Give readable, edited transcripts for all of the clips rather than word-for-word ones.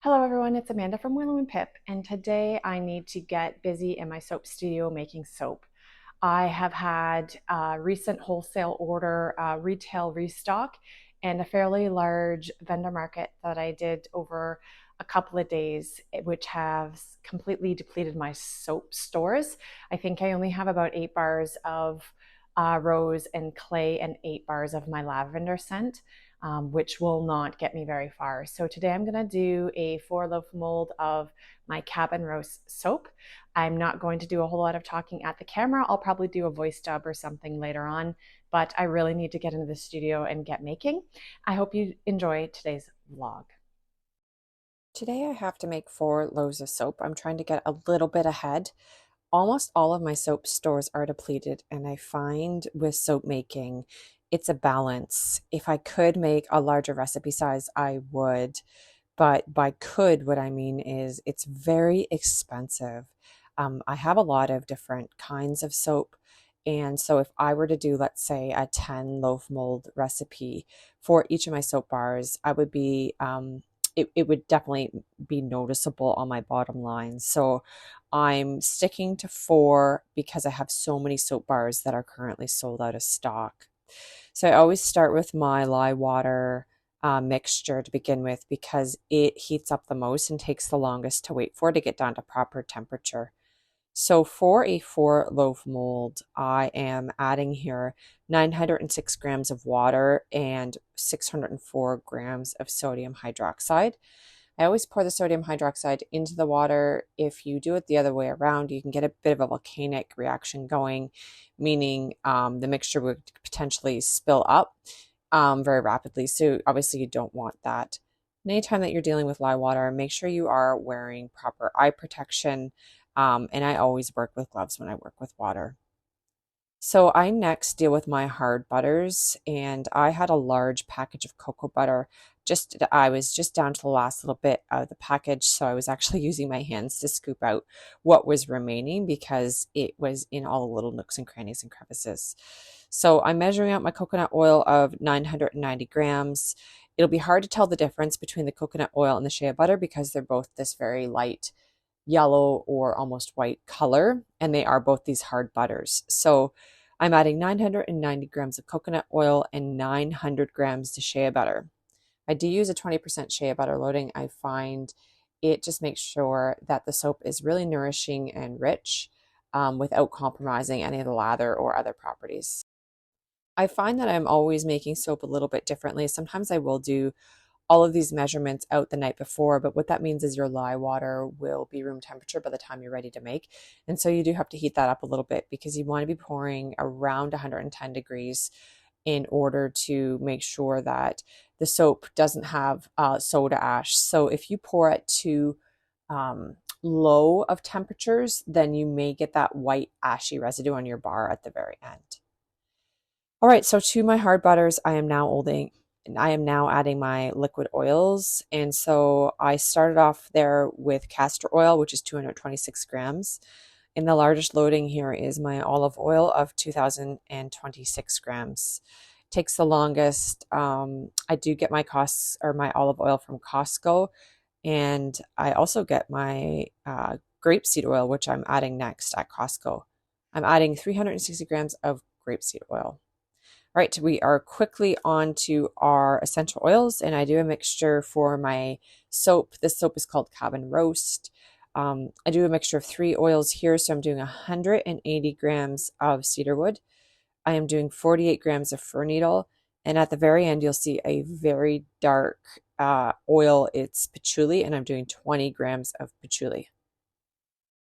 Hello everyone, it's Amanda from Willow and Pip, and today I need to get busy in my soap studio making soap. I have had a recent wholesale order, retail restock, and a fairly large vendor market that I did over a couple of days, which has completely depleted my soap stores. I think I only have about 8 bars of rose and clay and 8 bars of my lavender scent. Which will not get me very far. So today I'm going to do a 4 loaf mold of my cabin roast soap. I'm not going to do a whole lot of talking at the camera. I'll probably do a voice dub or something later on, but I really need to get into the studio and get making. I hope you enjoy today's vlog. Today I have to make 4 loaves of soap. I'm trying to get a little bit ahead. Almost all of my soap stores are depleted, and I find with soap making, it's a balance. If I could make a larger recipe size, I would. But by could, what I mean is it's very expensive. I have a lot of different kinds of soap. And so if I were to do, let's say, a 10 loaf mold recipe for each of my soap bars, I would be it would definitely be noticeable on my bottom line. So I'm sticking to 4 because I have so many soap bars that are currently sold out of stock. So I always start with my lye water mixture to begin with because it heats up the most and takes the longest to wait for it to get down to proper temperature. So for a 4 loaf mold, I am adding here 906 grams of water and 604 grams of sodium hydroxide. I always pour the sodium hydroxide into the water. If you do it the other way around, you can get a bit of a volcanic reaction going, meaning the mixture would potentially spill up very rapidly. So obviously you don't want that. And anytime that you're dealing with lye water, make sure you are wearing proper eye protection. And I always work with gloves when I work with water. So I next deal with my hard butters, and I had a large package of cocoa butter. I was just down to the last little bit of the package, so I was actually using my hands to scoop out what was remaining because it was in all the little nooks and crannies and crevices. So I'm measuring out my coconut oil of 990 grams. It'll be hard to tell the difference between the coconut oil and the shea butter because they're both this very light yellow or almost white color, and they are both these hard butters. So I'm adding 990 grams of coconut oil and 900 grams to shea butter. I do use a 20% shea butter loading. I find it just makes sure that the soap is really nourishing and rich without compromising any of the lather or other properties. I find that I'm always making soap a little bit differently. Sometimes I will do all of these measurements out the night before, but what that means is your lye water will be room temperature by the time you're ready to make. And so you do have to heat that up a little bit because you want to be pouring around 110 degrees in order to make sure that the soap doesn't have soda ash. So if you pour it too low of temperatures, then you may get that white ashy residue on your bar at the very end. All right, so to my hard butters, I am now adding my liquid oils. And so I started off there with castor oil, which is 226 grams. And the largest loading here is my olive oil of 2026 grams. Takes the longest. I do get my my olive oil from Costco. And I also get my grapeseed oil, which I'm adding next at Costco. I'm adding 360 grams of grapeseed oil. Right, we are quickly on to our essential oils, and I do a mixture for my soap. This soap is called Cabin Roast. I do a mixture of 3 oils here, so I'm doing 180 grams of cedarwood. I am doing 48 grams of fir needle, and at the very end, you'll see a very dark oil. It's patchouli, and I'm doing 20 grams of patchouli.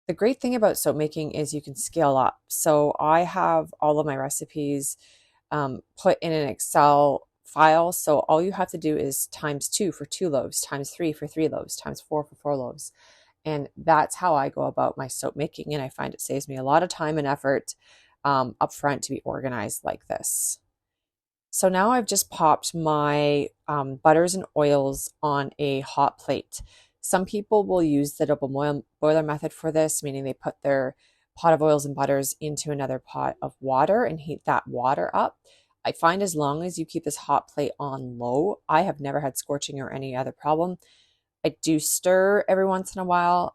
The great thing about soap making is you can scale up. So I have all of my recipes put in an Excel file. So all you have to do is ×2 for 2 loaves, ×3 for 3 loaves, ×4 for 4 loaves. And that's how I go about my soap making. And I find it saves me a lot of time and effort up front to be organized like this. So now I've just popped my butters and oils on a hot plate. Some people will use the double boiler method for this, meaning they put their pot of oils and butters into another pot of water and heat that water up. I find as long as you keep this hot plate on low, I have never had scorching or any other problem. I do stir every once in a while.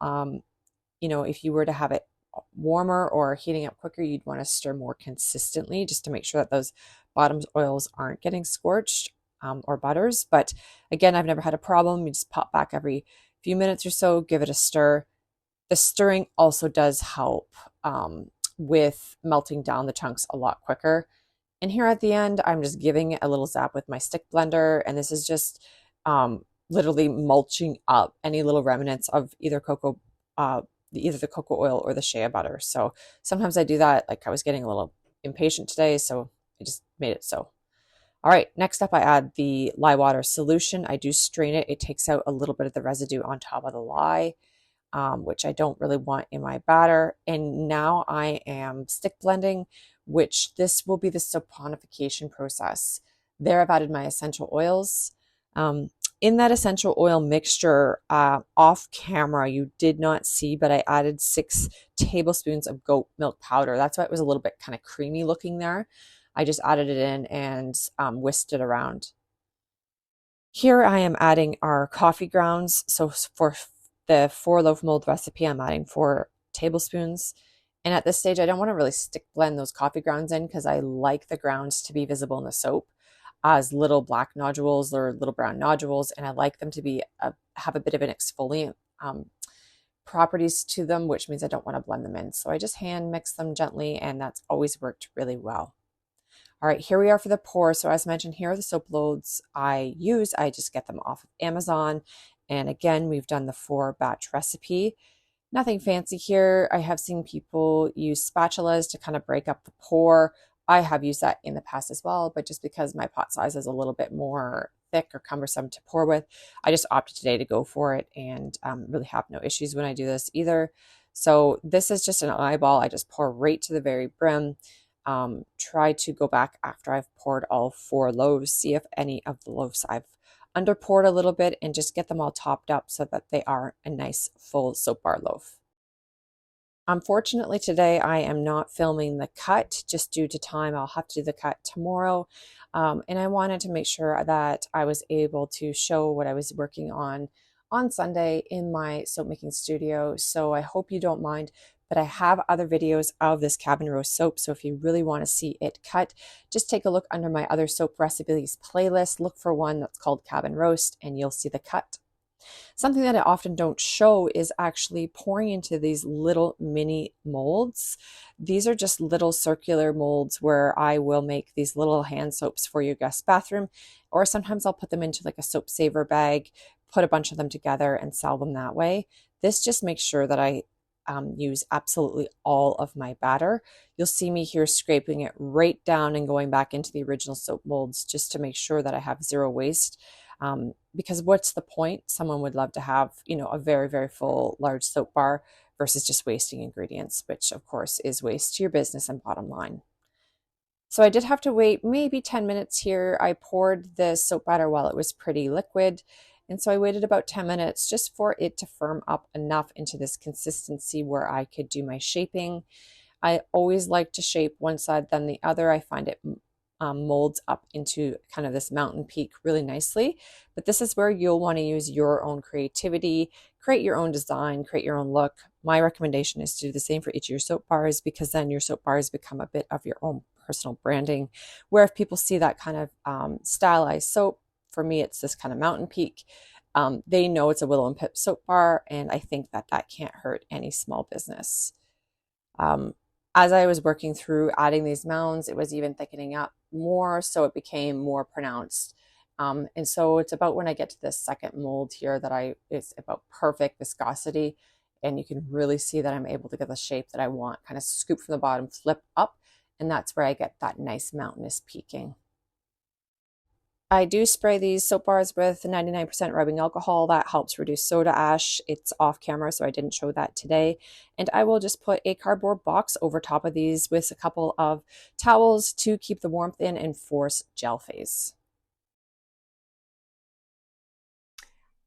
If you were to have it warmer or heating up quicker, you'd want to stir more consistently just to make sure that those bottom oils aren't getting scorched, or butters. But again, I've never had a problem. You just pop back every few minutes or so, give it a stir. The stirring also does help with melting down the chunks a lot quicker. And here at the end, I'm just giving it a little zap with my stick blender. And this is just literally mulching up any little remnants of either the cocoa oil or the shea butter. So sometimes I do that. Like I was getting a little impatient today, so I just made it so. All right, next up I add the lye water solution. I do strain it. It takes out a little bit of the residue on top of the lye, which I don't really want in my batter. And now I am stick blending, which this will be the saponification process. There I've added my essential oils. In that essential oil mixture, off camera, you did not see, but I added 6 tablespoons of goat milk powder. That's why it was a little bit kind of creamy looking there. I just added it in and whisked it around. Here I am adding our coffee grounds. So for the 4-loaf mold recipe, I'm adding 4 tablespoons. And at this stage, I don't want to really stick blend those coffee grounds in because I like the grounds to be visible in the soap as little black nodules or little brown nodules, and I like them to be have a bit of an exfoliant properties to them, which means I don't want to blend them in. So I just hand mix them gently, and that's always worked really well. All right, here we are for the pour. So as mentioned, here are the soap loads I use. I just get them off of Amazon. And again, we've done the 4-batch recipe. Nothing fancy here. I have seen people use spatulas to kind of break up the pour. I have used that in the past as well, but just because my pot size is a little bit more thick or cumbersome to pour with, I just opted today to go for it, and really have no issues when I do this either. So this is just an eyeball. I just pour right to the very brim. Try to go back after I've poured all 4 loaves, see if any of the loaves I've under poured a little bit, and just get them all topped up so that they are a nice full soap bar loaf. Unfortunately, today I am not filming the cut just due to time. I'll have to do the cut tomorrow. And I wanted to make sure that I was able to show what I was working on Sunday in my soap making studio. So I hope you don't mind, but I have other videos of this cabin roast soap. So if you really want to see it cut, just take a look under my other soap recipes playlist. Look for one that's called Cabin Roast, and you'll see the cut. Something that I often don't show is actually pouring into these little mini molds. These are just little circular molds where I will make these little hand soaps for your guest bathroom, or sometimes I'll put them into like a soap saver bag, put a bunch of them together and sell them that way. This just makes sure that I use absolutely all of my batter. You'll see me here scraping it right down and going back into the original soap molds just to make sure that I have zero waste. Because what's the point? Someone would love to have, a very, very full, large soap bar versus just wasting ingredients, which of course is waste to your business and bottom line. So I did have to wait maybe 10 minutes here. I poured the soap batter while it was pretty liquid. And so I waited about 10 minutes just for it to firm up enough into this consistency where I could do my shaping. I always like to shape one side then the other. I find it molds up into kind of this mountain peak really nicely. But this is where you'll want to use your own creativity, create your own design, create your own look. My recommendation is to do the same for each of your soap bars, because then your soap bars become a bit of your own personal branding, where if people see that kind of stylized soap, for me it's this kind of mountain peak, they know it's a Willow and Pip soap bar, and I think that that can't hurt any small business. As I was working through adding these mounds, it was even thickening up more, so it became more pronounced. And so it's about when I get to this second mold here that it's about perfect viscosity, and you can really see that I'm able to get the shape that I want, kind of scoop from the bottom, flip up, and that's where I get that nice mountainous peaking. I do spray these soap bars with 99% rubbing alcohol. That helps reduce soda ash. It's off camera, so I didn't show that today. And I will just put a cardboard box over top of these with a couple of towels to keep the warmth in and force gel phase.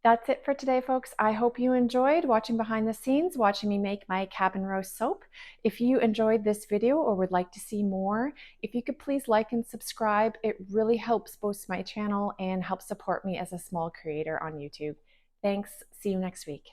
That's it for today, folks. I hope you enjoyed watching behind the scenes, watching me make my cabin roast soap. If you enjoyed this video or would like to see more, if you could please like and subscribe, it really helps boost my channel and helps support me as a small creator on YouTube. Thanks. See you next week.